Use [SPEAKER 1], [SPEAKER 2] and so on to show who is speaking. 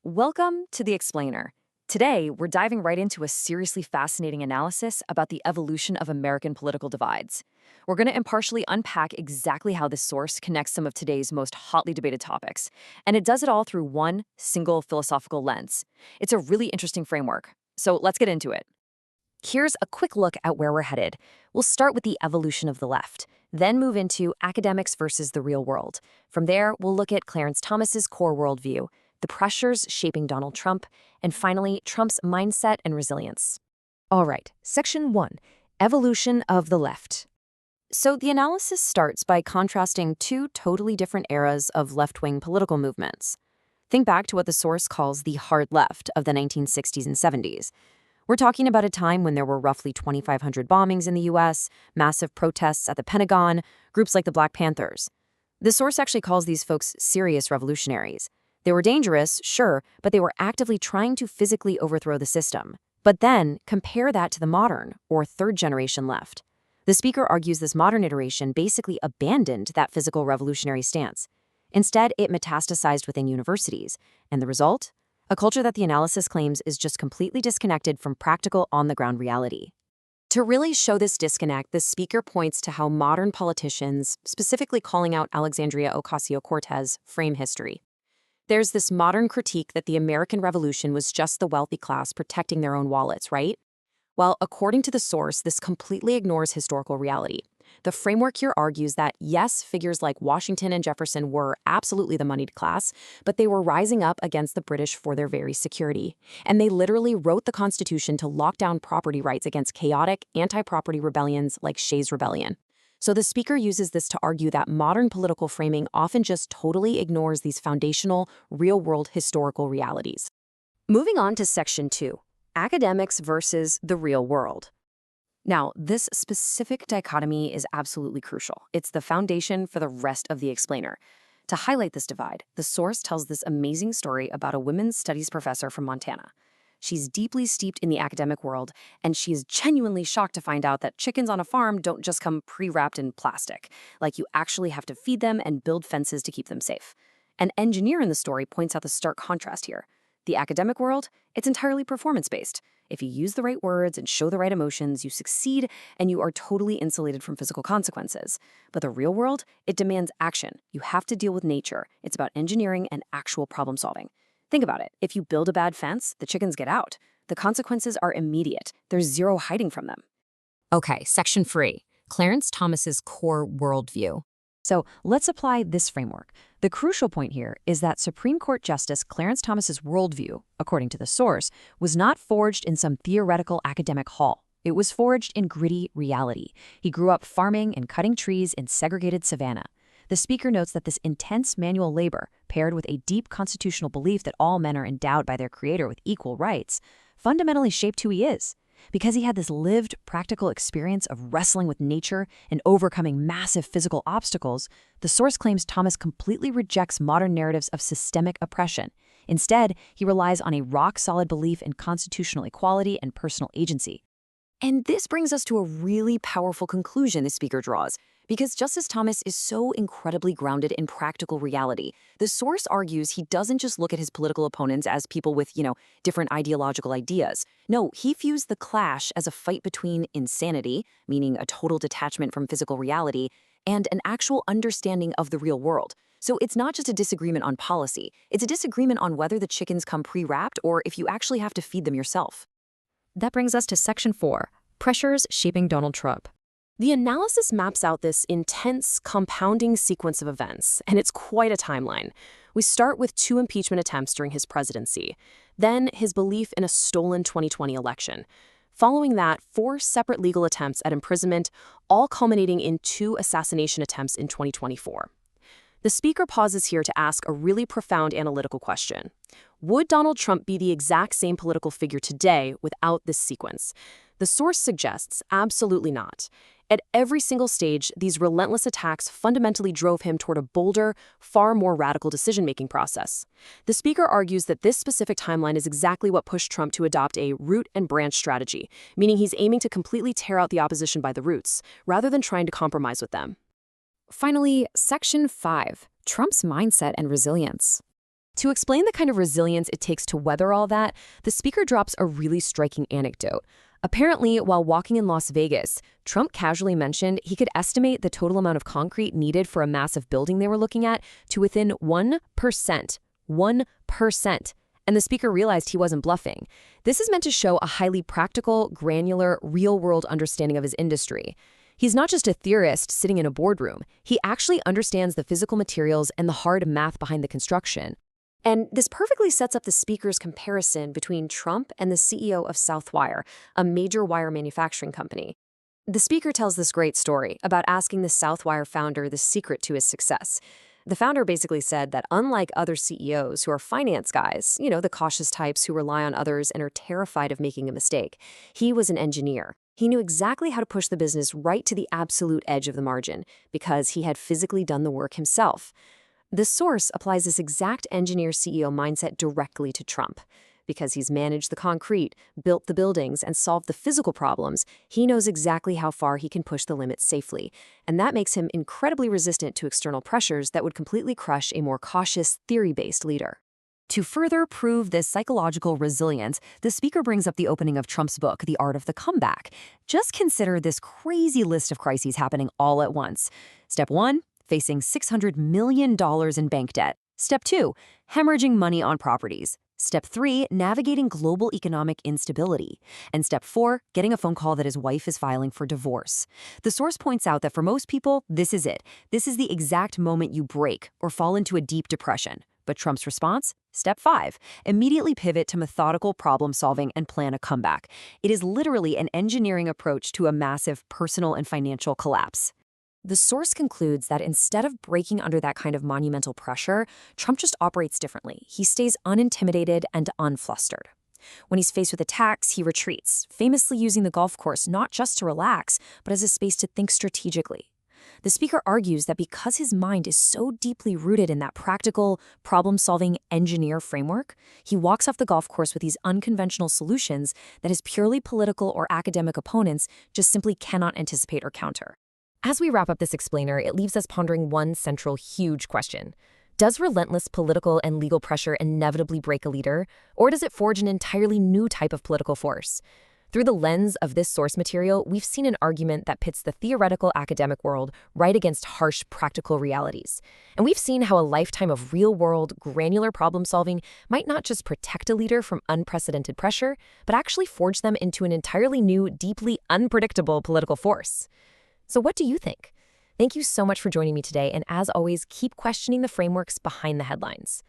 [SPEAKER 1] Welcome to The Explainer. Today, we're diving right into a seriously fascinating analysis about the evolution of American political divides. We're going to impartially unpack exactly how this source connects some of today's most hotly debated topics, and it does it all through one single philosophical lens. It's a really interesting framework, so let's get into it. Here's a quick look at where we're headed. We'll start with the evolution of the left, then move into academics versus the real world. From there, we'll look at Clarence Thomas's core worldview, the pressures shaping Donald Trump, and finally, Trump's mindset and resilience. All right, Section 1, Evolution of the Left. So the analysis starts by contrasting two totally different eras of left-wing political movements. Think back to what the source calls the hard left of the 1960s and 70s. We're talking about a time when there were roughly 2,500 bombings in the U.S., massive protests at the Pentagon, groups like the Black Panthers. The source actually calls these folks serious revolutionaries. They were dangerous, sure, but they were actively trying to physically overthrow the system. But then, compare that to the modern, or third-generation left. The speaker argues this modern iteration basically abandoned that physical revolutionary stance. Instead, it metastasized within universities. And the result? A culture that the analysis claims is just completely disconnected from practical, on-the-ground reality. To really show this disconnect, the speaker points to how modern politicians, specifically calling out Alexandria Ocasio-Cortez, frame history. There's this modern critique that the American Revolution was just the wealthy class protecting their own wallets, right? Well, according to the source, this completely ignores historical reality. The framework here argues that, yes, figures like Washington and Jefferson were absolutely the moneyed class, but they were rising up against the British for their very security. And they literally wrote the Constitution to lock down property rights against chaotic, anti-property rebellions like Shays' Rebellion. So the speaker uses this to argue that modern political framing often just totally ignores these foundational, real-world historical realities. Moving on to Section 2, Academics versus the Real World. Now, this specific dichotomy is absolutely crucial. It's the foundation for the rest of the explainer. To highlight this divide, the source tells this amazing story about a women's studies professor from Montana. She's deeply steeped in the academic world, and she is genuinely shocked to find out that chickens on a farm don't just come pre-wrapped in plastic. Like, you actually have to feed them and build fences to keep them safe. An engineer in the story points out the stark contrast here. The academic world, it's entirely performance-based. If you use the right words and show the right emotions, you succeed, and you are totally insulated from physical consequences. But the real world, it demands action. You have to deal with nature. It's about engineering and actual problem solving. Think about it. If you build a bad fence, the chickens get out. The consequences are immediate. There's zero hiding from them. Okay, Section 3, Clarence Thomas's core worldview. So let's apply this framework. The crucial point here is that Supreme Court Justice Clarence Thomas's worldview, according to the source, was not forged in some theoretical academic hall. It was forged in gritty reality. He grew up farming and cutting trees in segregated Savannah. The speaker notes that this intense manual labor, paired with a deep constitutional belief that all men are endowed by their creator with equal rights, fundamentally shaped who he is. Because he had this lived, practical experience of wrestling with nature and overcoming massive physical obstacles, the source claims Thomas completely rejects modern narratives of systemic oppression. Instead, he relies on a rock-solid belief in constitutional equality and personal agency. And this brings us to a really powerful conclusion the speaker draws. Because Justice Thomas is so incredibly grounded in practical reality, the source argues he doesn't just look at his political opponents as people with, different ideological ideas. No, he views the clash as a fight between insanity, meaning a total detachment from physical reality, and an actual understanding of the real world. So it's not just a disagreement on policy, it's a disagreement on whether the chickens come pre-wrapped or if you actually have to feed them yourself. That brings us to Section 4, Pressures Shaping Donald Trump. The analysis maps out this intense, compounding sequence of events, and it's quite a timeline. We start with 2 impeachment attempts during his presidency, then his belief in a stolen 2020 election. Following that, 4 separate legal attempts at imprisonment, all culminating in 2 assassination attempts in 2024. The speaker pauses here to ask a really profound analytical question. Would Donald Trump be the exact same political figure today without this sequence? The source suggests absolutely not. At every single stage, these relentless attacks fundamentally drove him toward a bolder, far more radical decision-making process. The speaker argues that this specific timeline is exactly what pushed Trump to adopt a root and branch strategy, meaning he's aiming to completely tear out the opposition by the roots, rather than trying to compromise with them. Finally, Section 5, Trump's mindset and resilience. To explain the kind of resilience it takes to weather all that, the speaker drops a really striking anecdote. Apparently, while walking in Las Vegas, Trump casually mentioned he could estimate the total amount of concrete needed for a massive building they were looking at to within 1%. 1%. And the speaker realized he wasn't bluffing. This is meant to show a highly practical, granular, real-world understanding of his industry. He's not just a theorist sitting in a boardroom. He actually understands the physical materials and the hard math behind the construction. And this perfectly sets up the speaker's comparison between Trump and the CEO of Southwire, a major wire manufacturing company. The speaker tells this great story about asking the Southwire founder the secret to his success. The founder basically said that unlike other CEOs who are finance guys, the cautious types who rely on others and are terrified of making a mistake, he was an engineer. He knew exactly how to push the business right to the absolute edge of the margin because he had physically done the work himself. The source applies this exact engineer CEO mindset directly to Trump. Because he's managed the concrete, built the buildings, and solved the physical problems, he knows exactly how far he can push the limits safely. And that makes him incredibly resistant to external pressures that would completely crush a more cautious, theory-based leader. To further prove this psychological resilience, the speaker brings up the opening of Trump's book, The Art of the Comeback. Just consider this crazy list of crises happening all at once. Step 1. Facing $600 million in bank debt. Step 2, hemorrhaging money on properties. Step 3, navigating global economic instability. And Step 4, getting a phone call that his wife is filing for divorce. The source points out that for most people, this is it. This is the exact moment you break or fall into a deep depression. But Trump's response? Step 5, immediately pivot to methodical problem solving and plan a comeback. It is literally an engineering approach to a massive personal and financial collapse. The source concludes that instead of breaking under that kind of monumental pressure, Trump just operates differently. He stays unintimidated and unflustered. When he's faced with attacks, he retreats, famously using the golf course not just to relax, but as a space to think strategically. The speaker argues that because his mind is so deeply rooted in that practical, problem-solving engineer framework, he walks off the golf course with these unconventional solutions that his purely political or academic opponents just simply cannot anticipate or counter. As we wrap up this explainer, it leaves us pondering one central huge question. Does relentless political and legal pressure inevitably break a leader, or does it forge an entirely new type of political force? Through the lens of this source material, we've seen an argument that pits the theoretical academic world right against harsh practical realities. And we've seen how a lifetime of real-world, granular problem-solving might not just protect a leader from unprecedented pressure, but actually forge them into an entirely new, deeply unpredictable political force. So what do you think? Thank you so much for joining me today, and as always, keep questioning the frameworks behind the headlines.